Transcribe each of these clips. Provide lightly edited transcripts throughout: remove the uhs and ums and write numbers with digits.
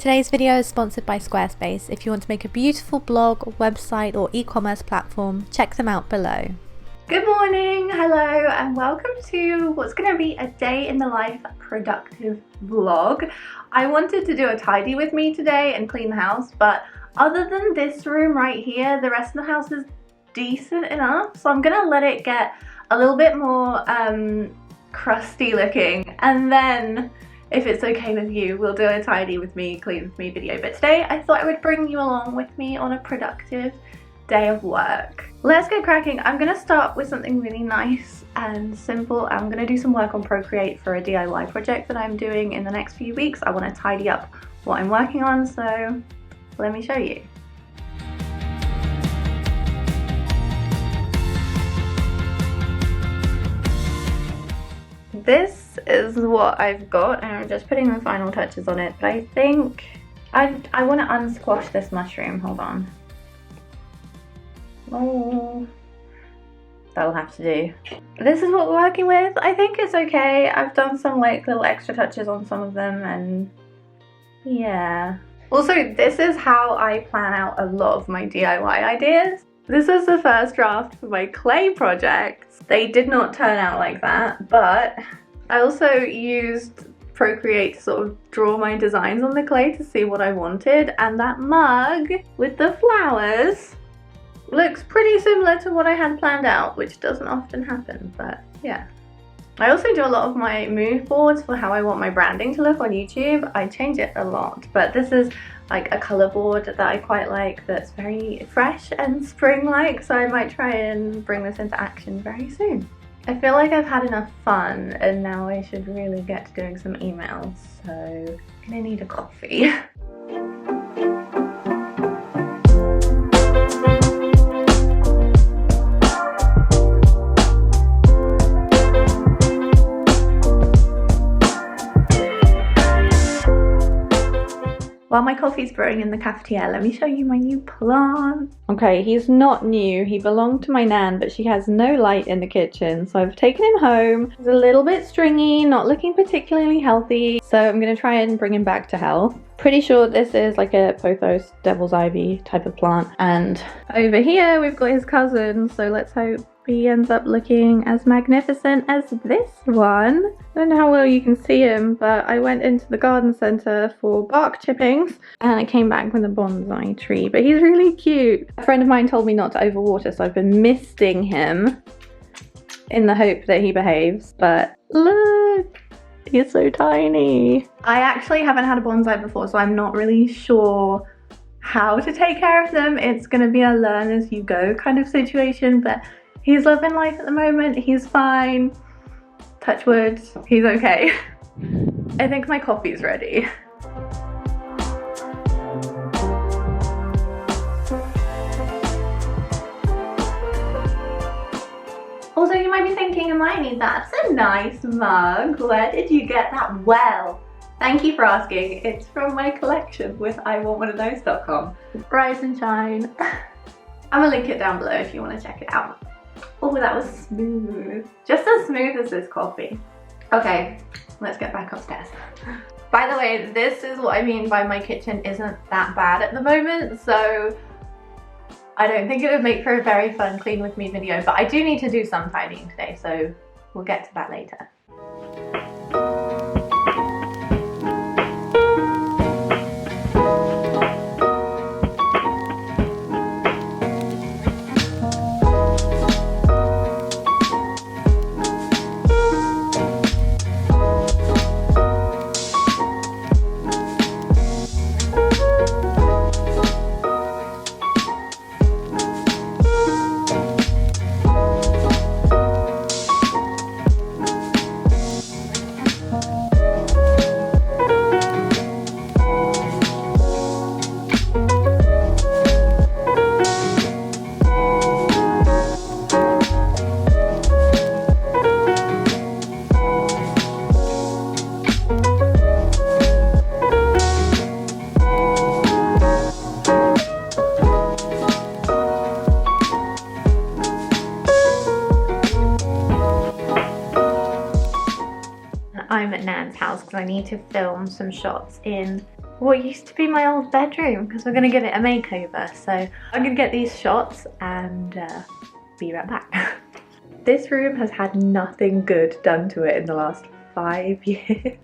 Today's video is sponsored by Squarespace. If you want to make a beautiful blog, website or e-commerce platform, check them out below. Good morning, hello, and welcome to what's going to be a day in the life productive vlog. I wanted to do a tidy with me today and clean the house, but other than this room right here, the rest of the house is decent enough, so I'm going to let it get a little bit more crusty looking, and then if it's okay with you, we'll do a tidy with me, clean with me video. But today I thought I would bring you along with me on a productive day of work. Let's get cracking. I'm gonna start with something really nice and simple. I'm gonna do some work on Procreate for a DIY project that I'm doing in the next few weeks. I wanna tidy up what I'm working on, so let me show you. This is what I've got, and I'm just putting the final touches on it, but I think I want to unsquash this mushroom. Hold on. Oh, that'll have to do. This is what we're working with. I think it's okay. I've done some like little extra touches on some of them, and yeah. Also, this is how I plan out a lot of my DIY ideas. This is the first draft for my clay projects. They did not turn out like that, but I also used Procreate to sort of draw my designs on the clay to see what I wanted, and that mug with the flowers looks pretty similar to what I had planned out, which doesn't often happen, but yeah. I also do a lot of my mood boards for how I want my branding to look on YouTube. I change it a lot, but this is like a colour board that I quite like that's very fresh and spring-like, so I might try and bring this into action very soon. I feel like I've had enough fun and now I should really get to doing some emails, so I'm gonna need a coffee. While my coffee's brewing in the cafetiere, let me show you my new plant. Okay, he's not new. He belonged to my nan, but she has no light in the kitchen, so I've taken him home. He's a little bit stringy, not looking particularly healthy, so I'm gonna try and bring him back to health. Pretty sure this is like a pothos devil's ivy type of plant. And over here we've got his cousin, so let's hope he ends up looking as magnificent as this one. I don't know how well you can see him, but I went into the garden centre for bark chippings and I came back with a bonsai tree, but he's really cute. A friend of mine told me not to overwater, so I've been misting him in the hope that he behaves, but look, he's so tiny. I actually haven't had a bonsai before, so I'm not really sure how to take care of them. It's gonna be a learn as you go kind of situation, but he's loving life at the moment. He's fine. Touch wood, he's okay. I think my coffee's ready. Also, you might be thinking, Hermione, that's a nice mug. Where did you get that? Well, thank you for asking. It's from my collection with iwantoneofthose.com. Rise and shine. I'm gonna link it down below if you want to check it out. Oh, that was smooth. Just as smooth as this coffee. Okay, let's get back upstairs. By the way, this is what I mean by my kitchen isn't that bad at the moment, so I don't think it would make for a very fun clean with me video, but I do need to do some tidying today, so we'll get to that later. I'm at Nan's house because I need to film some shots in what used to be my old bedroom because we're going to give it a makeover. So I'm going to get these shots and be right back. This room has had nothing good done to it in the last 5 years.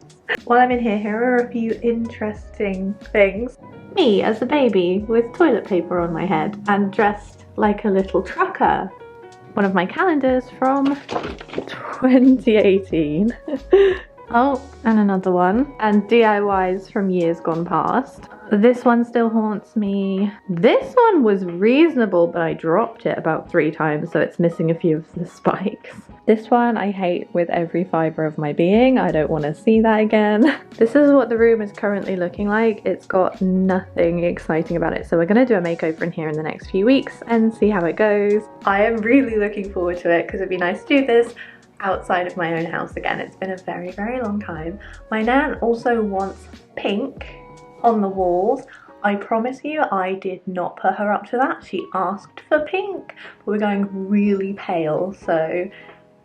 While I'm in here, here are a few interesting things. Me as a baby with toilet paper on my head and dressed like a little trucker. One of my calendars from 2018. Oh, and another one. And DIYs from years gone past. This one still haunts me. This one was reasonable, but I dropped it about 3 times, so it's missing a few of the spikes. This one I hate with every fibre of my being. I don't want to see that again. This is what the room is currently looking like. It's got nothing exciting about it, so we're going to do a makeover in here in the next few weeks and see how it goes. I am really looking forward to it because it'd be nice to do this outside of my own house again. It's been a very, very long time. My nan also wants pink on the walls. I promise you, I did not put her up to that. She asked for pink, but we're going really pale, so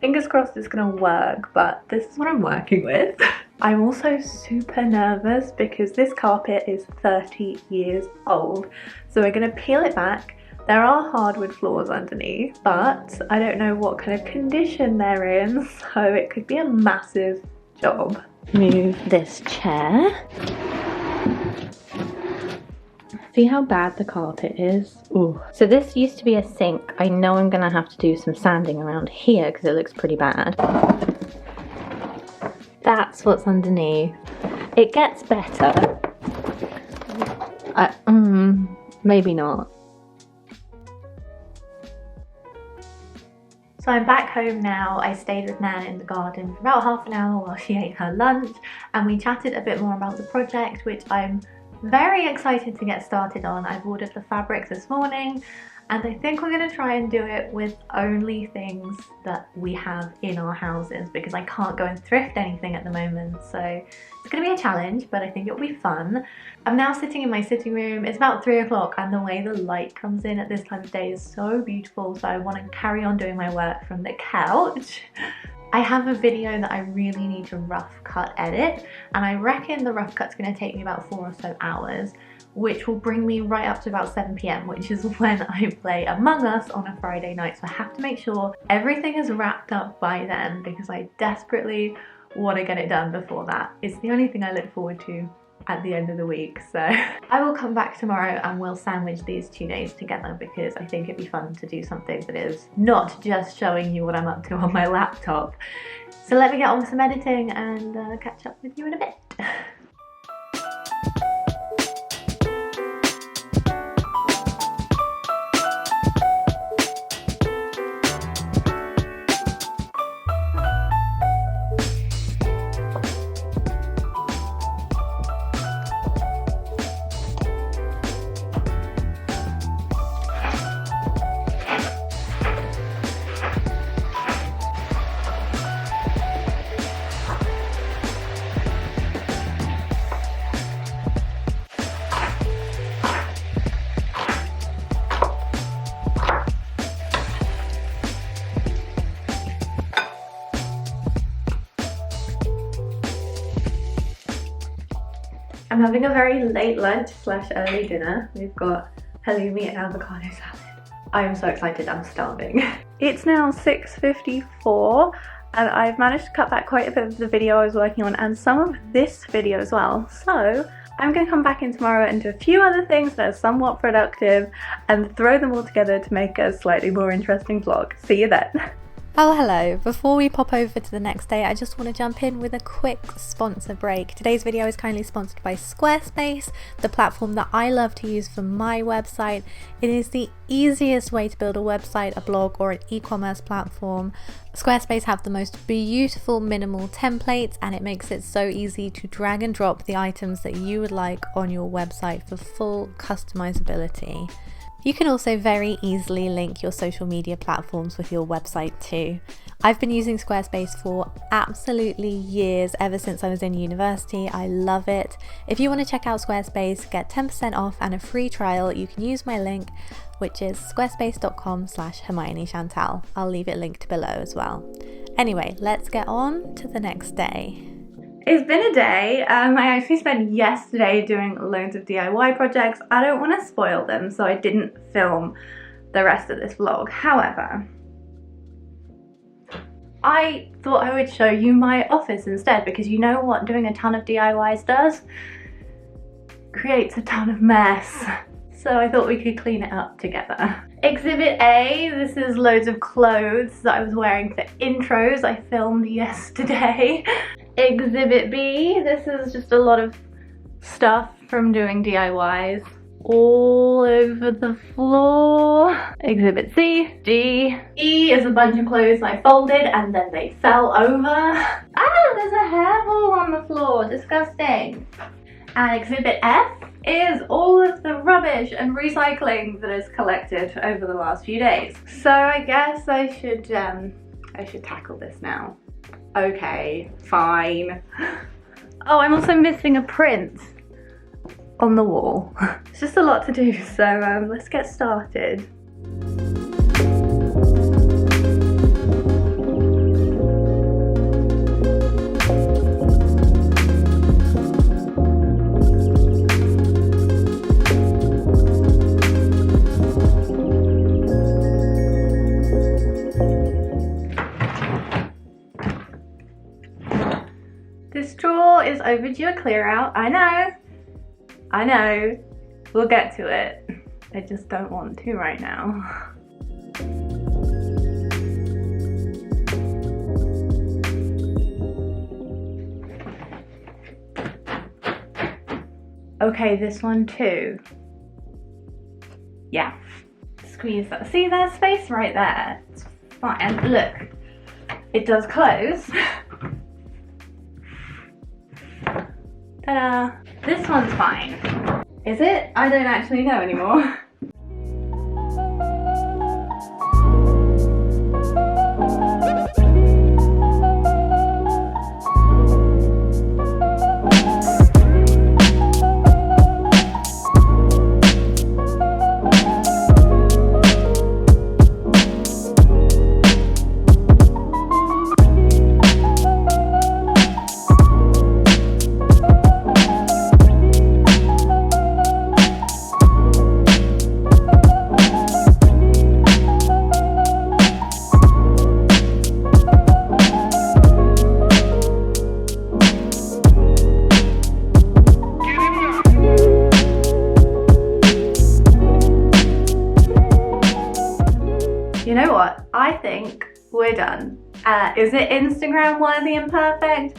fingers crossed it's gonna work, but this is what I'm working with. I'm also super nervous because this carpet is 30 years old, so we're gonna peel it back. There are hardwood floors underneath, but I don't know what kind of condition they're in, so it could be a massive job. Move this chair. See how bad the carpet is? Ooh. So this used to be a sink. I know I'm gonna have to do some sanding around here because it looks pretty bad. That's what's underneath. It gets better. Maybe not. So I'm back home now. I stayed with Nan in the garden for about half an hour while she ate her lunch, and we chatted a bit more about the project, which I'm very excited to get started on. I've ordered the fabric this morning, and I think we're going to try and do it with only things that we have in our houses because I can't go and thrift anything at the moment, so it's going to be a challenge, but I think it'll be fun. I'm now sitting in my sitting room. It's about 3 o'clock and the way the light comes in at this time of day is so beautiful, so I want to carry on doing my work from the couch. I have a video that I really need to rough cut edit, and I reckon the rough cut's going to take me about 4 or so hours, which will bring me right up to about 7 PM, which is when I play Among Us on a Friday night. So I have to make sure everything is wrapped up by then because I desperately want to get it done before that. It's the only thing I look forward to at the end of the week. So I will come back tomorrow and we'll sandwich these 2 days together because I think it'd be fun to do something that is not just showing you what I'm up to on my laptop. So let me get on with some editing and catch up with you in a bit. I'm having a very late lunch / early dinner. We've got halloumi and avocado salad. I am so excited, I'm starving. It's now 6:54 and I've managed to cut back quite a bit of the video I was working on and some of this video as well. So I'm going to come back in tomorrow and do a few other things that are somewhat productive and throw them all together to make a slightly more interesting vlog. See you then. Oh hello, before we pop over to the next day I just want to jump in with a quick sponsor break. Today's video is kindly sponsored by Squarespace, the platform that I love to use for my website. It is the easiest way to build a website, a blog or an e-commerce platform. Squarespace have the most beautiful minimal templates and it makes it so easy to drag and drop the items that you would like on your website for full customizability. You can also very easily link your social media platforms with your website too. I've been using Squarespace for absolutely years, ever since I was in university. I love it. If you want to check out Squarespace, get 10% off and a free trial, you can use my link, which is squarespace.com/Hermione Chantal. I'll leave it linked below as well. Anyway, let's get on to the next day. It's been a day. I actually spent yesterday doing loads of DIY projects. I don't want to spoil them, so I didn't film the rest of this vlog. However, I thought I would show you my office instead, because you know what doing a ton of DIYs does? Creates a ton of mess. So I thought we could clean it up together. Exhibit A, this is loads of clothes that I was wearing for intros I filmed yesterday. Exhibit B, this is just a lot of stuff from doing DIYs all over the floor. Exhibit C. D. E is a bunch of clothes I folded and then they fell over. Ah, there's a hairball on the floor, disgusting. And exhibit F is all of the rubbish and recycling that is collected over the last few days. So I guess I should tackle this now. Okay, fine. Oh, I'm also missing a print on the wall. It's just a lot to do, so let's get started. This drawer is overdue a clear out. I know, we'll get to it. I just don't want to right now. Okay, this one too. Yeah, squeeze that. See, there's space right there. It's fine. And look, it does close. Ta-da! This one's fine. Is it? I don't actually know anymore. You know what? I think we're done. Is it Instagram worthy and perfect?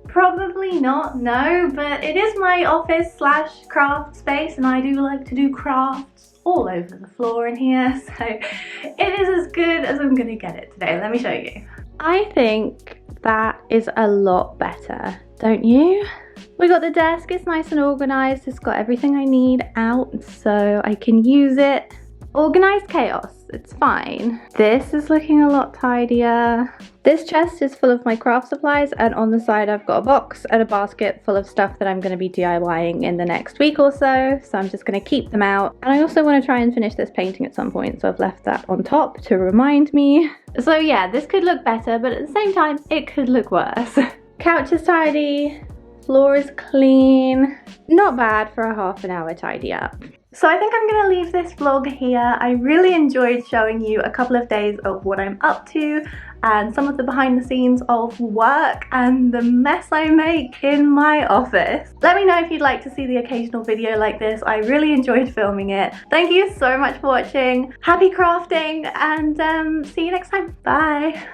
Probably not, no, but it is my office / craft space, and I do like to do crafts all over the floor in here, so it is as good as I'm gonna get it today. Let me show you. I think that is a lot better, don't you? We got the desk, it's nice and organized, it's got everything I need out so I can use it. Organized chaos, it's fine. This is looking a lot tidier. This chest is full of my craft supplies, and on the side I've got a box and a basket full of stuff that I'm going to be DIYing in the next week or so I'm just going to keep them out. And I also want to try and finish this painting at some point, so I've left that on top to remind me. So yeah, this could look better, but at the same time it could look worse. Couch is tidy, floor is clean. Not bad for a half an hour tidy up. So I think I'm going to leave this vlog here. I really enjoyed showing you a couple of days of what I'm up to and some of the behind the scenes of work and the mess I make in my office. Let me know if you'd like to see the occasional video like this. I really enjoyed filming it. Thank you so much for watching. Happy crafting, and see you next time. Bye.